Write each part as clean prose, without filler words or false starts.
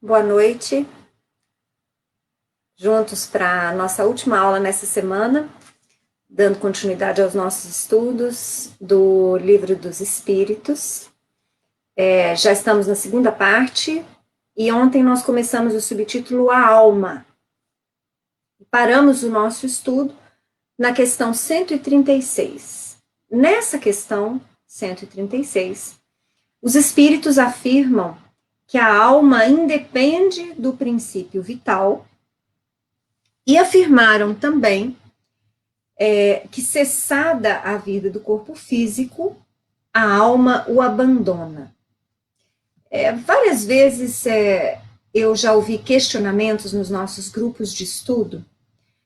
Boa noite, juntos para a nossa última aula nessa semana, dando continuidade aos nossos estudos do Livro dos Espíritos. Já estamos na segunda parte, e ontem nós começamos o subtítulo A Alma. Paramos o nosso estudo na questão 136. Nessa questão 136, os espíritos afirmam que a alma independe do princípio vital e afirmaram também que, cessada a vida do corpo físico, a alma o abandona. Várias vezes eu já ouvi questionamentos nos nossos grupos de estudo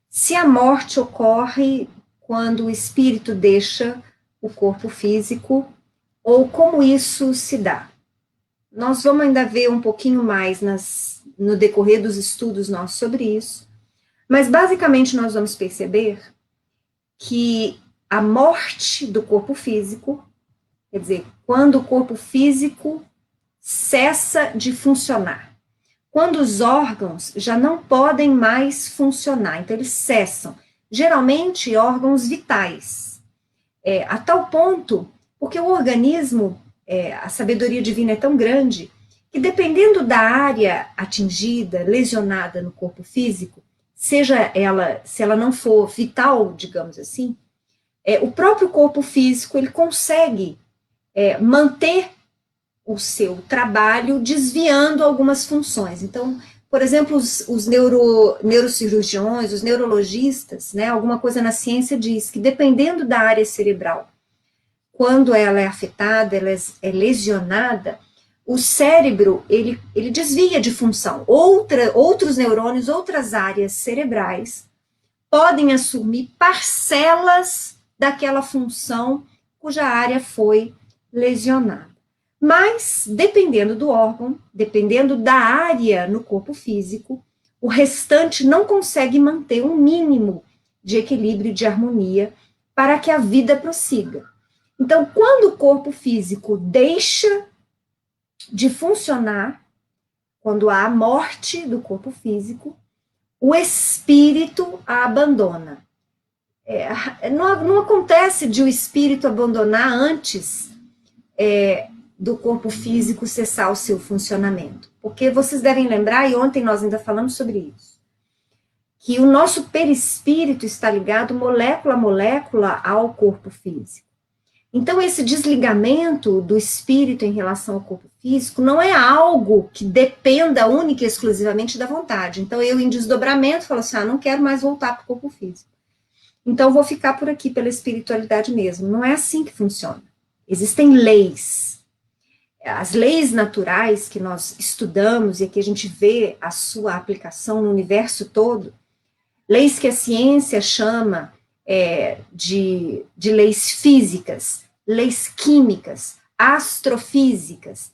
se a morte ocorre quando o espírito deixa o corpo físico ou como isso se dá. Nós vamos ainda ver um pouquinho mais no decorrer dos estudos nossos sobre isso, mas basicamente nós vamos perceber que a morte do corpo físico, quer dizer, quando o corpo físico cessa de funcionar, quando os órgãos já não podem mais funcionar, então eles cessam, geralmente órgãos vitais, a tal ponto, porque o organismo, a sabedoria divina é tão grande, que dependendo da área atingida, lesionada no corpo físico, seja ela, se ela não for vital, digamos assim, o próprio corpo físico, ele consegue manter o seu trabalho desviando algumas funções. Então, por exemplo, os neurocirurgiões, os neurologistas, né, alguma coisa na ciência diz que dependendo da área cerebral, quando ela é afetada, ela é lesionada, o cérebro, ele desvia de função. Outros neurônios, outras áreas cerebrais, podem assumir parcelas daquela função cuja área foi lesionada. Mas, dependendo do órgão, dependendo da área no corpo físico, o restante não consegue manter um mínimo de equilíbrio e de harmonia para que a vida prossiga. Então, quando o corpo físico deixa de funcionar, quando há a morte do corpo físico, o espírito a abandona. Não acontece de o espírito abandonar antes do corpo físico cessar o seu funcionamento. Porque vocês devem lembrar, e ontem nós ainda falamos sobre isso, que o nosso perispírito está ligado molécula a molécula ao corpo físico. Então, esse desligamento do espírito em relação ao corpo físico não é algo que dependa única e exclusivamente da vontade. Então, eu, em desdobramento, falo assim, não quero mais voltar para o corpo físico. Então, vou ficar por aqui pela espiritualidade mesmo. Não é assim que funciona. Existem leis. As leis naturais que nós estudamos e que a gente vê a sua aplicação no universo todo, leis que a ciência chama de leis físicas, leis químicas, astrofísicas,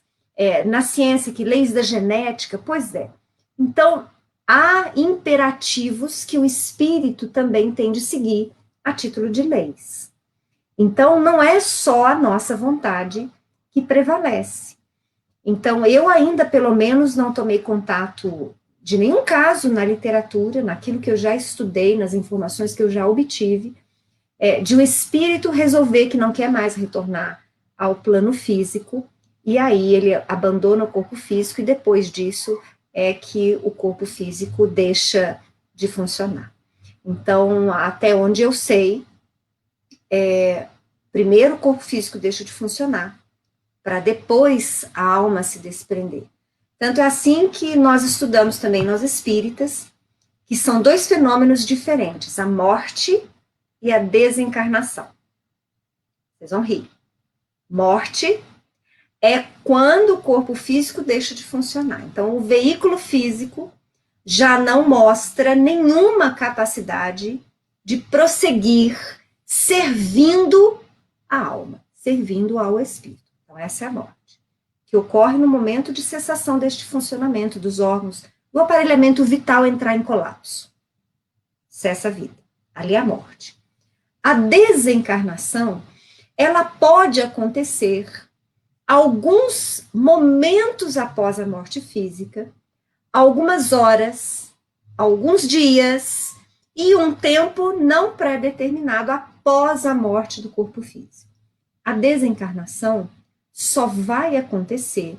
na ciência que leis da genética, pois é. Então, há imperativos que o espírito também tem de seguir a título de leis. Então, não é só a nossa vontade que prevalece. Então, eu ainda, pelo menos, não tomei contato de nenhum caso na literatura, naquilo que eu já estudei, nas informações que eu já obtive, de um espírito resolver que não quer mais retornar ao plano físico, e aí ele abandona o corpo físico, e depois disso é que o corpo físico deixa de funcionar. Então, até onde eu sei, primeiro o corpo físico deixa de funcionar, para depois a alma se desprender. Tanto é assim que nós estudamos também, nós espíritas, que são dois fenômenos diferentes, a morte e a desencarnação. Vocês vão rir. Morte é quando o corpo físico deixa de funcionar. Então, o veículo físico já não mostra nenhuma capacidade de prosseguir servindo a alma, servindo ao espírito. Então, essa é a morte, que ocorre no momento de cessação deste funcionamento dos órgãos, do aparelhamento vital entrar em colapso. Cessa a vida. Ali é a morte. A desencarnação, ela pode acontecer alguns momentos após a morte física, algumas horas, alguns dias e um tempo não pré-determinado após a morte do corpo físico. A desencarnação só vai acontecer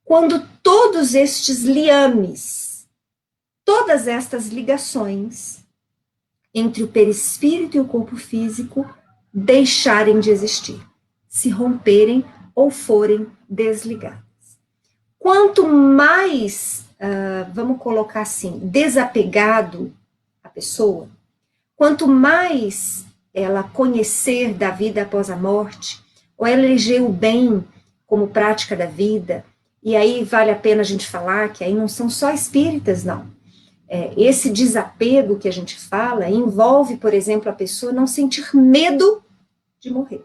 quando todos estes liames, todas estas ligações entre o perispírito e o corpo físico deixarem de existir, se romperem ou forem desligadas. Quanto mais, vamos colocar assim, desapegado a pessoa, quanto mais ela conhecer da vida após a morte, ou ela eleger o bem como prática da vida, e aí vale a pena a gente falar que aí não são só espíritas, não. Esse desapego que a gente fala envolve, por exemplo, a pessoa não sentir medo de morrer.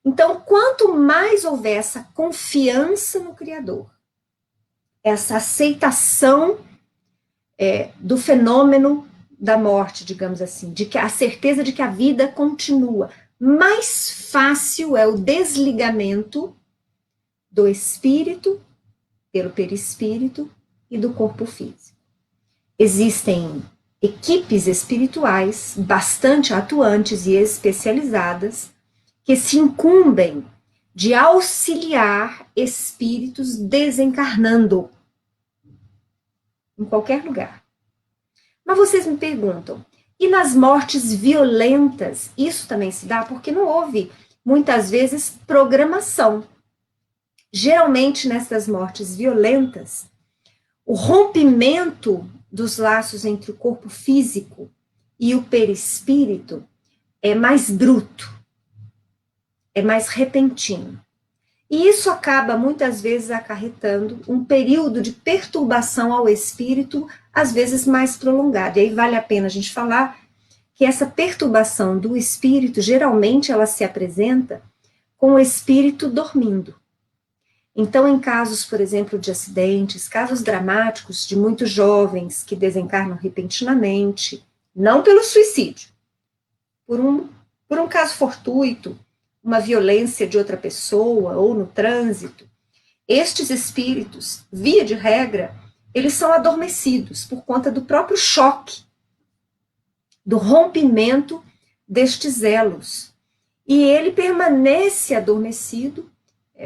Então, quanto mais houver essa confiança no Criador, essa aceitação do fenômeno da morte, digamos assim, de que a certeza de que a vida continua, mais fácil é o desligamento do espírito pelo perispírito e do corpo físico. Existem equipes espirituais bastante atuantes e especializadas que se incumbem de auxiliar espíritos desencarnando em qualquer lugar. Mas vocês me perguntam, e nas mortes violentas, isso também se dá? Porque não houve, muitas vezes, programação. Geralmente, nessas mortes violentas, o rompimento dos laços entre o corpo físico e o perispírito é mais bruto, é mais repentino. E isso acaba, muitas vezes, acarretando um período de perturbação ao espírito, às vezes mais prolongado. E aí vale a pena a gente falar que essa perturbação do espírito, geralmente ela se apresenta com o espírito dormindo. Então, em casos, por exemplo, de acidentes, casos dramáticos de muitos jovens que desencarnam repentinamente, não pelo suicídio, por um caso fortuito, uma violência de outra pessoa ou no trânsito, estes espíritos, via de regra, eles são adormecidos por conta do próprio choque, do rompimento destes elos. E ele permanece adormecido,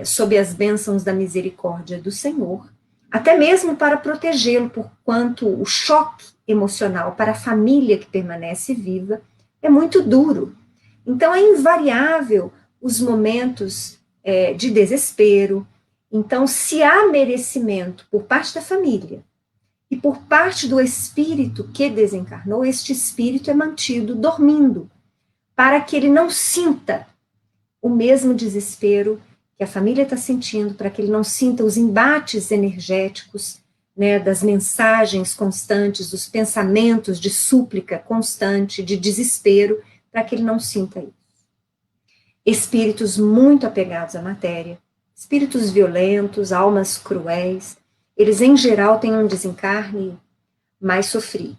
sob as bênçãos da misericórdia do Senhor, até mesmo para protegê-lo, porquanto o choque emocional para a família que permanece viva é muito duro. Então, é invariável os momentos de desespero. Então, se há merecimento por parte da família e por parte do espírito que desencarnou, este espírito é mantido dormindo, para que ele não sinta o mesmo desespero que a família está sentindo, para que ele não sinta os embates energéticos, né, das mensagens constantes, dos pensamentos de súplica constante, de desespero, para que ele não sinta isso. Espíritos muito apegados à matéria, espíritos violentos, almas cruéis, eles em geral têm um desencarne mais sofrido,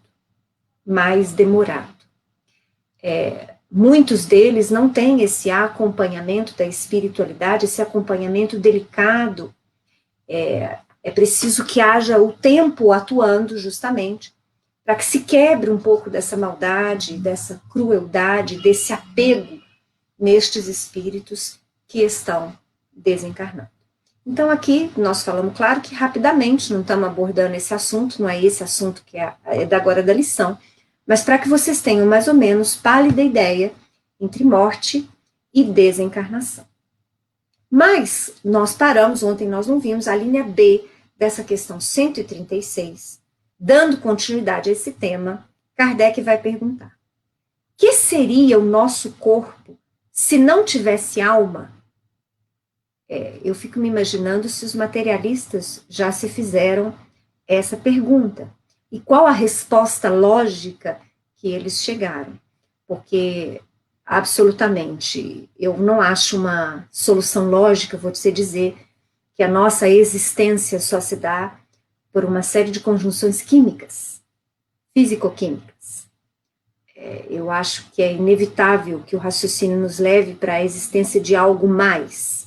mais demorado. Muitos deles não têm esse acompanhamento da espiritualidade, esse acompanhamento delicado. É preciso que haja o tempo atuando justamente para que se quebre um pouco dessa maldade, dessa crueldade, desse apego nestes espíritos que estão desencarnando. Então aqui nós falamos, claro que rapidamente, não estamos abordando esse assunto, não é esse assunto que é da agora da lição, mas para que vocês tenham mais ou menos pálida ideia entre morte e desencarnação. Mas nós paramos, ontem nós não vimos a linha B dessa questão 136, dando continuidade a esse tema, Kardec vai perguntar: que seria o nosso corpo se não tivesse alma? Eu fico me imaginando se os materialistas já se fizeram essa pergunta. E qual a resposta lógica que eles chegaram? Porque, absolutamente, eu não acho uma solução lógica, vou te dizer, que a nossa existência só se dá por uma série de conjunções químicas, físico-químicas. Eu acho que é inevitável que o raciocínio nos leve para a existência de algo mais.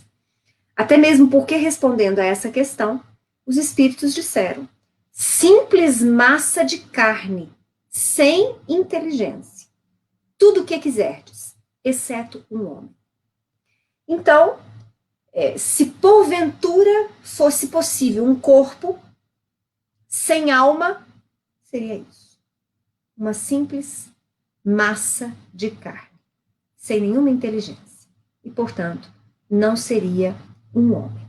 Até mesmo porque, respondendo a essa questão, os espíritos disseram: simples massa de carne, sem inteligência. Tudo o que quiserdes, exceto um homem. Então, se porventura fosse possível um corpo sem alma, seria isso. Uma simples massa de carne, sem nenhuma inteligência. E, portanto, não seria um homem.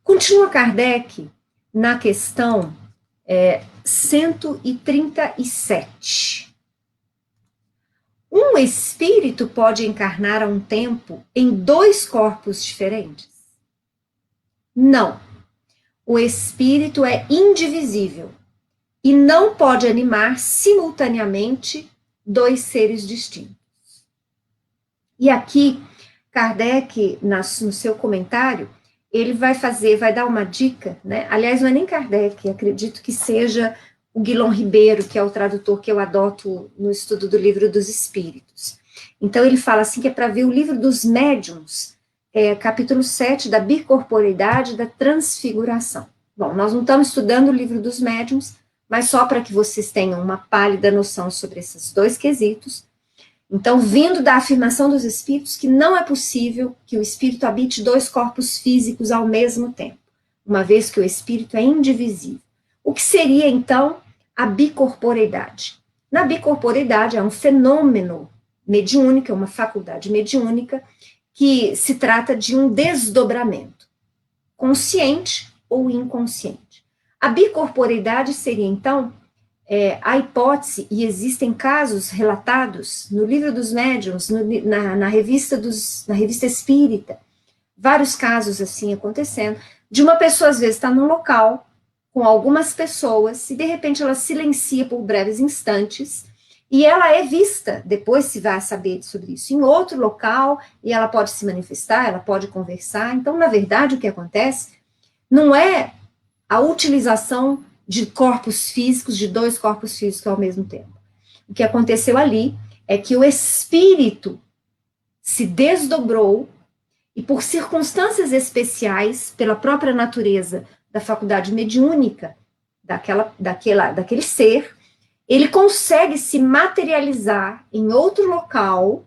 Continua Kardec na questão 137. Um espírito pode encarnar a um tempo em 2 corpos diferentes? Não. O espírito é indivisível e não pode animar simultaneamente 2 seres distintos. E aqui, Kardec, no seu comentário, ele vai dar uma dica, né? Aliás, não é nem Kardec, acredito que seja o Guilom Ribeiro, que é o tradutor que eu adoto no estudo do Livro dos Espíritos. Então, ele fala assim que é para ver o Livro dos Médiuns, capítulo 7, da bicorporeidade da transfiguração. Bom, nós não estamos estudando o Livro dos Médiuns, mas só para que vocês tenham uma pálida noção sobre esses 2 quesitos. Então, vindo da afirmação dos espíritos que não é possível que o espírito habite 2 corpos físicos ao mesmo tempo, uma vez que o espírito é indivisível. O que seria, então, a bicorporeidade? Na bicorporeidade é um fenômeno mediúnico, é uma faculdade mediúnica, que se trata de um desdobramento, consciente ou inconsciente. A bicorporeidade seria, então, a hipótese, e existem casos relatados no Livro dos Médiuns, na revista Espírita, vários casos assim acontecendo, de uma pessoa às vezes estar num local com algumas pessoas e de repente ela silencia por breves instantes e ela é vista, depois se vai saber sobre isso, em outro local e ela pode se manifestar, ela pode conversar. Então, na verdade, o que acontece não é a utilização de corpos físicos, de 2 corpos físicos ao mesmo tempo. O que aconteceu ali é que o espírito se desdobrou e por circunstâncias especiais, pela própria natureza da faculdade mediúnica daquele ser, ele consegue se materializar em outro local,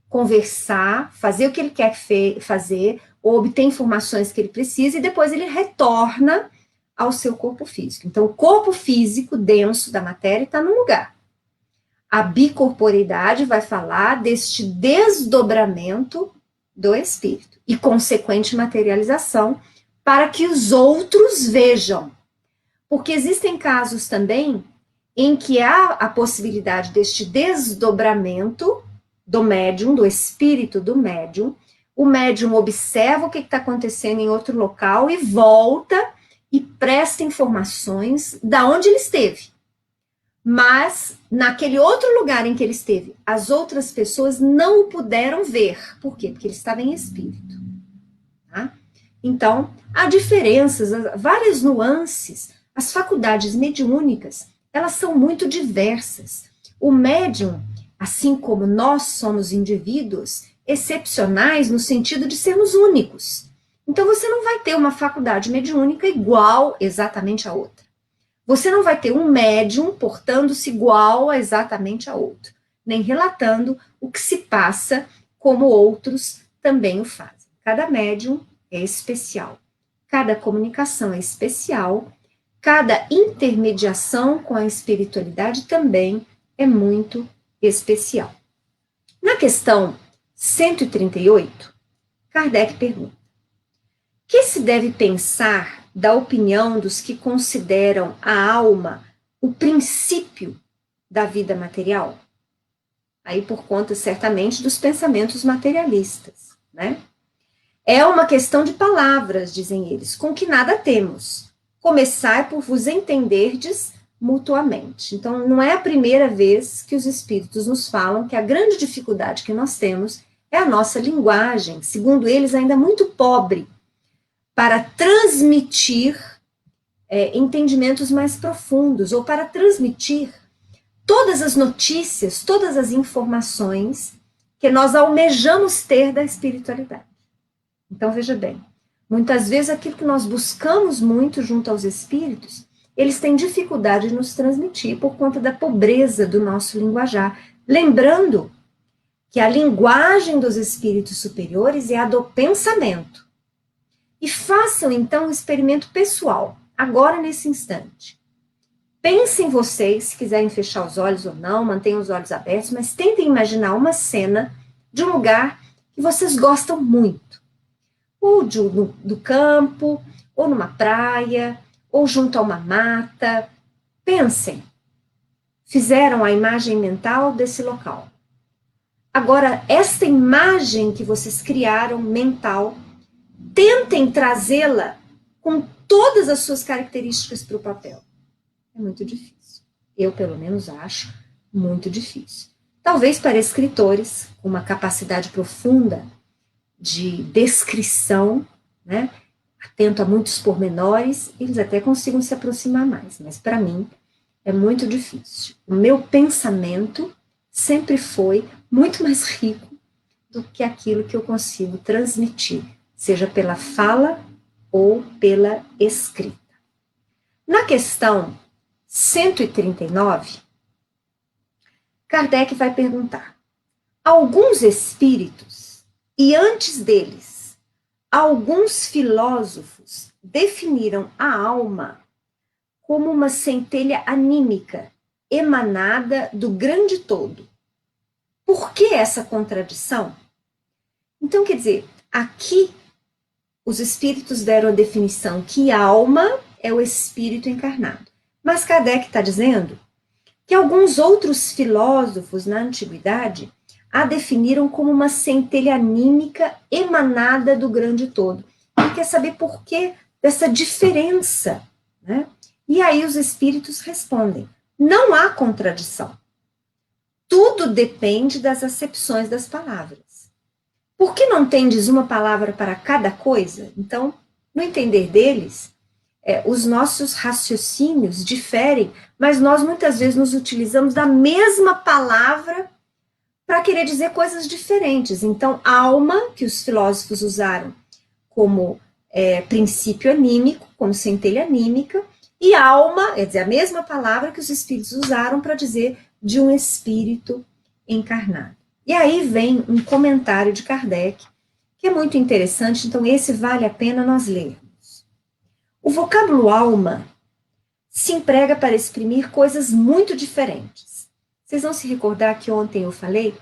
conversar, fazer o que ele quer fazer, ou obter informações que ele precisa, e depois ele retorna ao seu corpo físico. Então, o corpo físico denso da matéria está no lugar. A bicorporeidade vai falar deste desdobramento do espírito e consequente materialização para que os outros vejam. Porque existem casos também em que há a possibilidade deste desdobramento do médium, do espírito do médium. O médium observa o que está acontecendo em outro local e volta e presta informações da onde ele esteve. Mas, naquele outro lugar em que ele esteve, as outras pessoas não o puderam ver. Por quê? Porque ele estava em espírito. Tá? Então, há diferenças, várias nuances. As faculdades mediúnicas, elas são muito diversas. O médium, assim como nós somos indivíduos excepcionais no sentido de sermos únicos. Então, você não vai ter uma faculdade mediúnica igual exatamente a outra. Você não vai ter um médium portando-se igual exatamente a outro, nem relatando o que se passa como outros também o fazem. Cada médium é especial, cada comunicação é especial, cada intermediação com a espiritualidade também é muito especial. Na questão 138, Kardec pergunta: que se deve pensar da opinião dos que consideram a alma o princípio da vida material? Aí por conta, certamente, dos pensamentos materialistas, né? É uma questão de palavras, dizem eles, com que nada temos. Começai por vos entenderdes mutuamente. Então, não é a primeira vez que os espíritos nos falam que a grande dificuldade que nós temos é a nossa linguagem, segundo eles, ainda muito pobre, para transmitir entendimentos mais profundos, ou para transmitir todas as notícias, todas as informações que nós almejamos ter da espiritualidade. Então, veja bem, muitas vezes aquilo que nós buscamos muito junto aos espíritos, eles têm dificuldade de nos transmitir por conta da pobreza do nosso linguajar. Lembrando que a linguagem dos espíritos superiores é a do pensamento. E façam, então, um experimento pessoal, agora nesse instante. Pensem vocês, se quiserem fechar os olhos ou não, mantenham os olhos abertos, mas tentem imaginar uma cena de um lugar que vocês gostam muito. Ou do campo, ou numa praia, ou junto a uma mata. Pensem. Fizeram a imagem mental desse local. Agora, esta imagem que vocês criaram mental, tentem trazê-la com todas as suas características para o papel. É muito difícil. Eu, pelo menos, acho muito difícil. Talvez para escritores com uma capacidade profunda de descrição, né, atento a muitos pormenores, eles até consigam se aproximar mais, mas para mim é muito difícil. O meu pensamento sempre foi muito mais rico do que aquilo que eu consigo transmitir, seja pela fala ou pela escrita. Na questão 139, Kardec vai perguntar: alguns espíritos, e antes deles, alguns filósofos definiram a alma como uma centelha anímica emanada do grande todo. Por que essa contradição? Então, quer dizer, aqui os espíritos deram a definição que alma é o espírito encarnado. Mas Kardec está dizendo que alguns outros filósofos na antiguidade a definiram como uma centelha anímica emanada do grande todo. Ele quer saber por que dessa diferença, né? E aí os espíritos respondem: não há contradição. Tudo depende das acepções das palavras. Por que não tendes uma palavra para cada coisa? Então, no entender deles, os nossos raciocínios diferem, mas nós muitas vezes nos utilizamos da mesma palavra para querer dizer coisas diferentes. Então, alma, que os filósofos usaram como princípio anímico, como centelha anímica, e alma, quer dizer, a mesma palavra que os espíritos usaram para dizer de um espírito encarnado. E aí vem um comentário de Kardec, que é muito interessante, então esse vale a pena nós lermos. O vocábulo alma se emprega para exprimir coisas muito diferentes. Vocês vão se recordar que ontem eu falei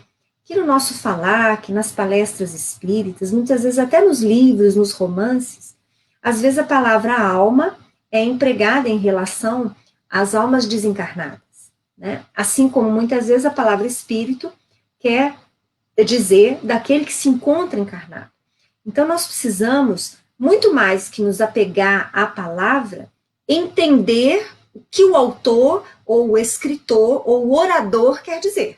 que no nosso falar, que nas palestras espíritas, muitas vezes até nos livros, nos romances, às vezes a palavra alma é empregada em relação às almas desencarnadas, né? Assim como muitas vezes a palavra espírito quer dizer daquele que se encontra encarnado. Então nós precisamos, muito mais que nos apegar à palavra, entender o que o autor, ou o escritor, ou o orador quer dizer.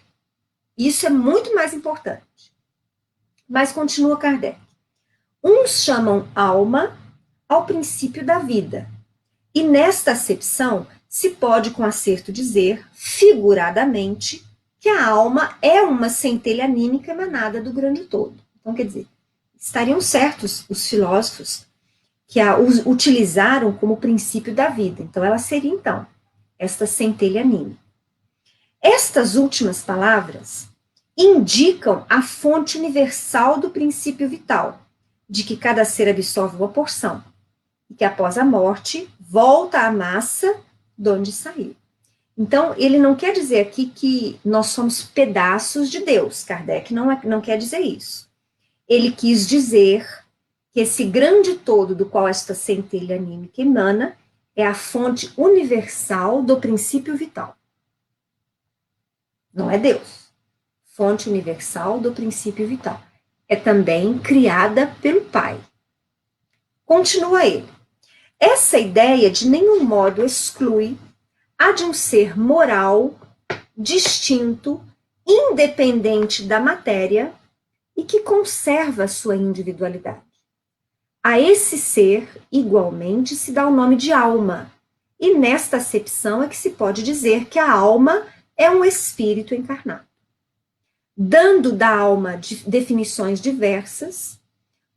Isso é muito mais importante. Mas continua Kardec. Uns chamam alma ao princípio da vida. E nesta acepção, se pode com acerto dizer, figuradamente, que a alma é uma centelha anímica emanada do grande todo. Então, quer dizer, estariam certos os filósofos que a utilizaram como princípio da vida. Então, ela seria, então, esta centelha anímica. Estas últimas palavras indicam a fonte universal do princípio vital, de que cada ser absorve uma porção, e que após a morte volta à massa de onde saiu. Então, ele não quer dizer aqui que nós somos pedaços de Deus. Kardec não quer dizer isso. Ele quis dizer que esse grande todo do qual esta centelha anímica emana é a fonte universal do princípio vital. Não é Deus. Fonte universal do princípio vital. É também criada pelo Pai. Continua ele. Essa ideia de nenhum modo exclui a de um ser moral, distinto, independente da matéria e que conserva a sua individualidade. A esse ser, igualmente, se dá o nome de alma, e nesta acepção é que se pode dizer que a alma é um espírito encarnado. Dando da alma definições diversas,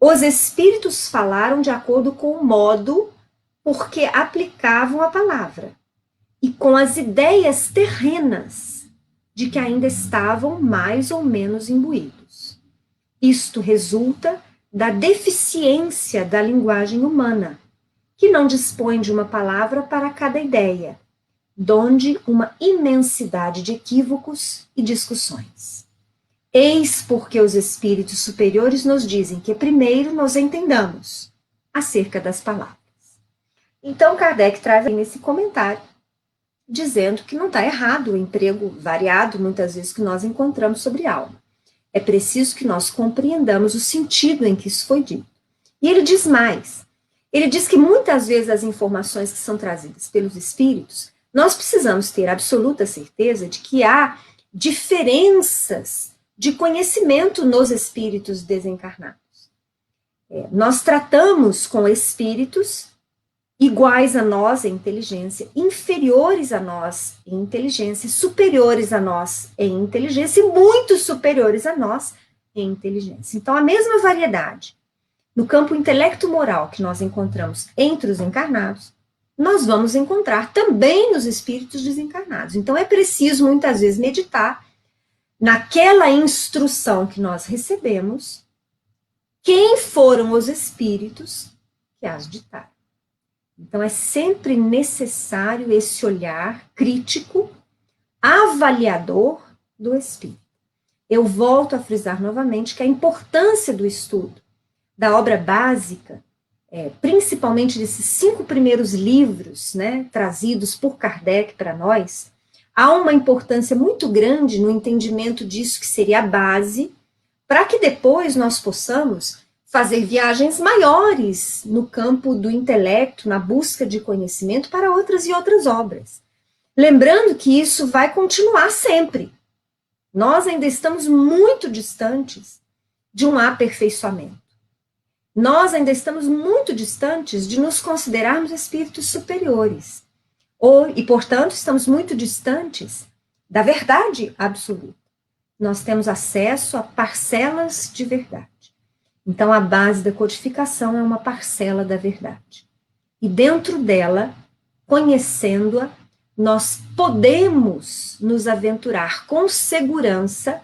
os espíritos falaram de acordo com o modo por que aplicavam a palavra. e com as ideias terrenas de que ainda estavam mais ou menos imbuídos. Isto resulta da deficiência da linguagem humana, que não dispõe de uma palavra para cada ideia, donde uma imensidade de equívocos e discussões. Eis porque os espíritos superiores nos dizem que primeiro nós entendamos acerca das palavras. Então, Kardec traz aí nesse comentário, dizendo que não está errado o emprego variado, muitas vezes, que nós encontramos sobre alma. É preciso que nós compreendamos o sentido em que isso foi dito. E ele diz mais. Ele diz que muitas vezes as informações que são trazidas pelos espíritos, nós precisamos ter absoluta certeza de que há diferenças de conhecimento nos espíritos desencarnados. Nós tratamos com espíritos iguais a nós em inteligência, inferiores a nós em inteligência, superiores a nós em inteligência e muito superiores a nós em inteligência. Então, a mesma variedade no campo intelecto-moral que nós encontramos entre os encarnados, nós vamos encontrar também nos espíritos desencarnados. Então, é preciso, muitas vezes, meditar naquela instrução que nós recebemos, quem foram os espíritos que as ditaram. Então, é sempre necessário esse olhar crítico, avaliador do espírito. Eu volto a frisar novamente que a importância do estudo da obra básica, principalmente desses 5 primeiros livros, né, trazidos por Kardec para nós, há uma importância muito grande no entendimento disso que seria a base, para que depois nós possamos fazer viagens maiores no campo do intelecto, na busca de conhecimento para outras e outras obras. Lembrando que isso vai continuar sempre. Nós ainda estamos muito distantes de um aperfeiçoamento. Nós ainda estamos muito distantes de nos considerarmos espíritos superiores. E, portanto, estamos muito distantes da verdade absoluta. Nós temos acesso a parcelas de verdade. Então, a base da codificação é uma parcela da verdade. E dentro dela, conhecendo-a, nós podemos nos aventurar com segurança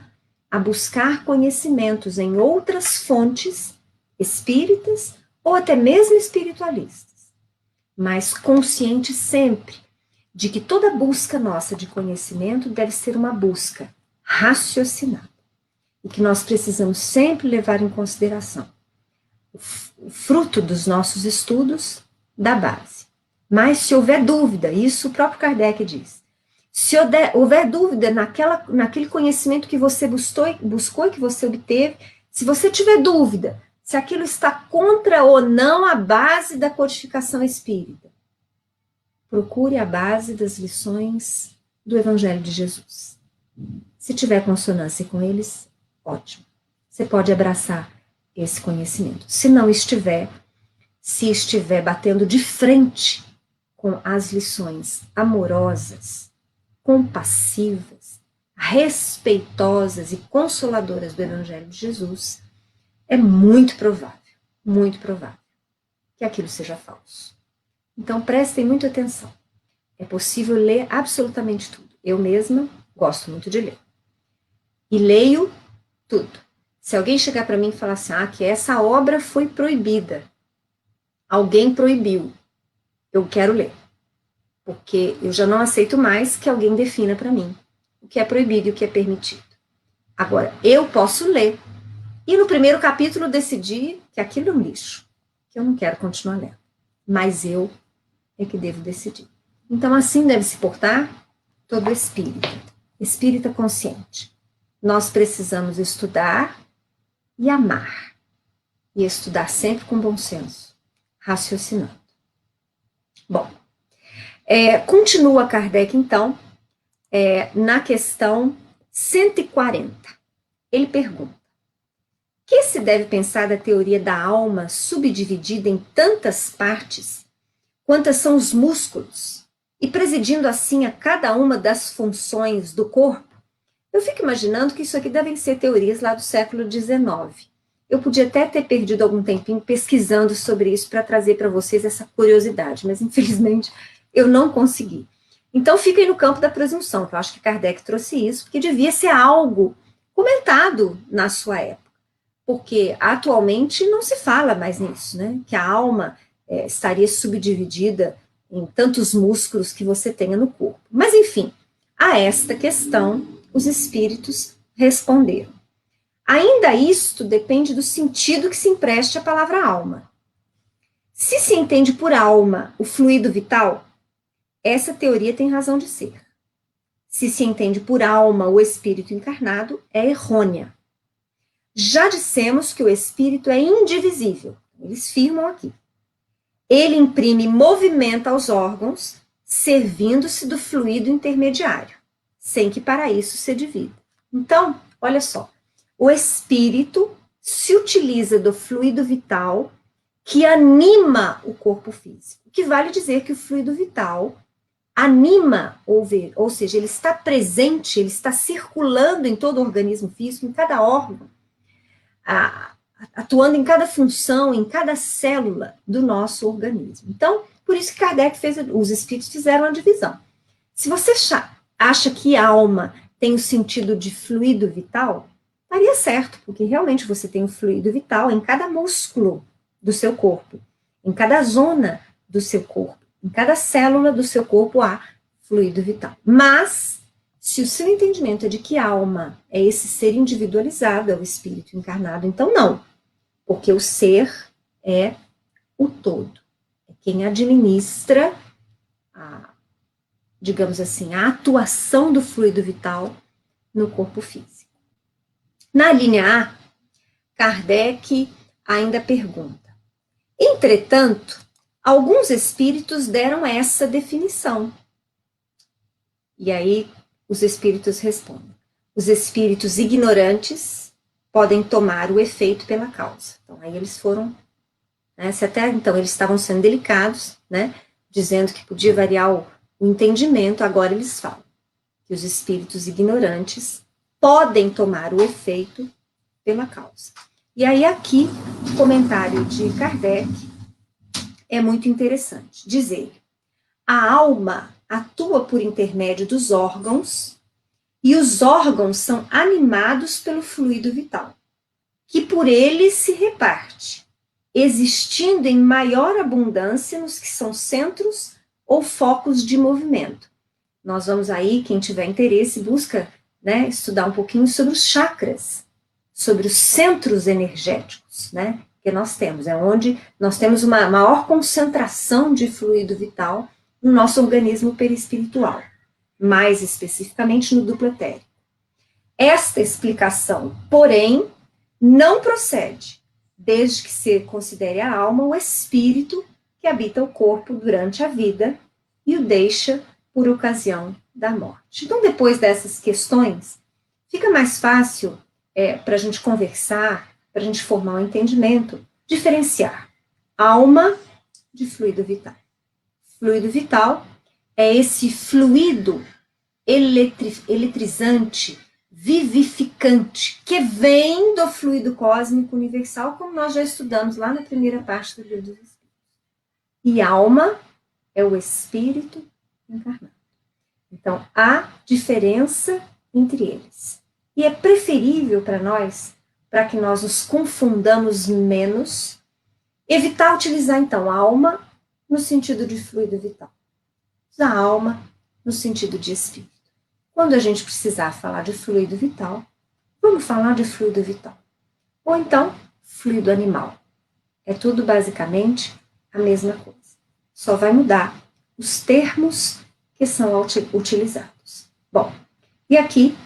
a buscar conhecimentos em outras fontes espíritas ou até mesmo espiritualistas, mas consciente sempre de que toda busca nossa de conhecimento deve ser uma busca raciocinada e que nós precisamos sempre levar em consideração o fruto dos nossos estudos da base. Mas se houver dúvida, isso o próprio Kardec diz, se houver dúvida naquele conhecimento que você buscou e que você obteve, se você tiver dúvida se aquilo está contra ou não a base da codificação espírita, procure a base das lições do Evangelho de Jesus. Se tiver consonância com eles, ótimo. Você pode abraçar esse conhecimento. Se não estiver, se estiver batendo de frente com as lições amorosas, compassivas, respeitosas e consoladoras do Evangelho de Jesus, é muito provável que aquilo seja falso. Então, prestem muita atenção. É possível ler absolutamente tudo. Eu mesma gosto muito de ler. E leio tudo. Se alguém chegar para mim e falar assim, que essa obra foi proibida, alguém proibiu, eu quero ler. Porque eu já não aceito mais que alguém defina para mim o que é proibido e o que é permitido. Agora, eu posso ler. E no primeiro capítulo decidi que aquilo é um lixo, que eu não quero continuar lendo. Mas eu é que devo decidir. Então, assim deve se portar todo espírita consciente. Nós precisamos estudar e amar. E estudar sempre com bom senso, raciocinando. Bom, continua Kardec, então, na questão 140. Ele pergunta, que se deve pensar da teoria da alma subdividida em tantas partes, quantas são os músculos, e presidindo assim a cada uma das funções do corpo? Eu fico imaginando que isso aqui devem ser teorias lá do século XIX. Eu podia até ter perdido algum tempinho pesquisando sobre isso para trazer para vocês essa curiosidade, mas infelizmente eu não consegui. Então fica aí no campo da presunção, que eu acho que Kardec trouxe isso, porque devia ser algo comentado na sua época, porque atualmente não se fala mais nisso, né? Que a alma estaria subdividida em tantos músculos que você tenha no corpo. Mas enfim, a esta questão os espíritos responderam. Ainda isto depende do sentido que se empreste à palavra alma. Se se entende por alma o fluido vital, essa teoria tem razão de ser. Se se entende por alma o espírito encarnado, é errônea. Já dissemos que o espírito é indivisível. Eles firmam aqui. Ele imprime movimento aos órgãos, servindo-se do fluido intermediário, sem que para isso se divida. Então, olha só, o espírito se utiliza do fluido vital que anima o corpo físico. O que vale dizer que o fluido vital anima, ou seja, ele está presente, ele está circulando em todo o organismo físico, em cada órgão, atuando em cada função, em cada célula do nosso organismo. Então, por isso que Kardec fez, os espíritos fizeram a divisão. Se você acha que alma tem o sentido de fluido vital, estaria certo, porque realmente você tem o fluido vital em cada músculo do seu corpo, em cada zona do seu corpo, em cada célula do seu corpo há fluido vital. Mas, se o seu entendimento é de que alma é esse ser individualizado, é o espírito encarnado, então não, porque o ser é o todo, é quem administra digamos assim, a atuação do fluido vital no corpo físico. Na linha A, Kardec ainda pergunta: entretanto, alguns espíritos deram essa definição. E aí os espíritos respondem: os espíritos ignorantes podem tomar o efeito pela causa. Então aí eles foram, né, se até então eles estavam sendo delicados, né, dizendo que podia variar o entendimento, agora eles falam que os espíritos ignorantes podem tomar o efeito pela causa. E aí aqui o comentário de Kardec é muito interessante. Diz ele: a alma atua por intermédio dos órgãos e os órgãos são animados pelo fluido vital, que por eles se reparte, existindo em maior abundância nos que são centros ou focos de movimento. Nós vamos aí, quem tiver interesse, busca, né, estudar um pouquinho sobre os chakras, sobre os centros energéticos, né, que nós temos, é onde nós temos uma maior concentração de fluido vital no nosso organismo perispiritual, mais especificamente no duplo etérico. Esta explicação, porém, não procede, desde que se considere a alma o espírito que habita o corpo durante a vida e o deixa por ocasião da morte. Então, depois dessas questões, fica mais fácil para a gente conversar, para a gente formar um entendimento, diferenciar alma de fluido vital. Fluido vital é esse fluido eletrizante, vivificante, que vem do fluido cósmico universal, como nós já estudamos lá na primeira parte do Livro dos Espíritos. E alma é o espírito encarnado. Então, há diferença entre eles. E é preferível para nós, para que nós nos confundamos menos, evitar utilizar, então, a alma no sentido de fluido vital. A alma no sentido de espírito. Quando a gente precisar falar de fluido vital, vamos falar de fluido vital. Ou então, fluido animal. É tudo basicamente a mesma coisa. Só vai mudar os termos que são utilizados. Bom, e aqui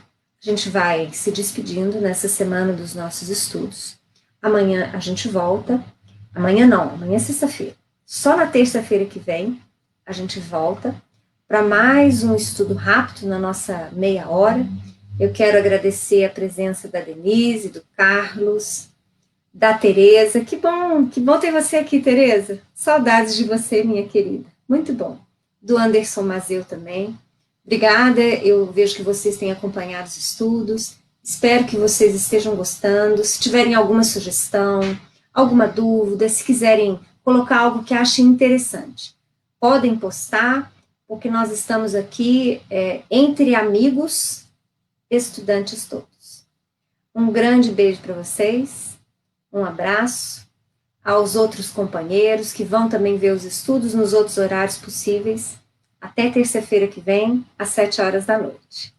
a gente vai se despedindo nessa semana dos nossos estudos. Amanhã a gente volta. Amanhã não, amanhã é sexta-feira. Só na terça-feira que vem a gente volta para mais um estudo rápido na nossa meia hora. Eu quero agradecer a presença da Denise, do Carlos, da Tereza. Que bom ter você aqui, Tereza. Saudades de você, minha querida. Muito bom. Do Anderson Mazeu também. Obrigada, eu vejo que vocês têm acompanhado os estudos. Espero que vocês estejam gostando. Se tiverem alguma sugestão, alguma dúvida, se quiserem colocar algo que achem interessante, podem postar, porque nós estamos aqui entre amigos, estudantes todos. Um grande beijo para vocês, um abraço aos outros companheiros que vão também ver os estudos nos outros horários possíveis. Até terça-feira que vem, às 7 horas da noite.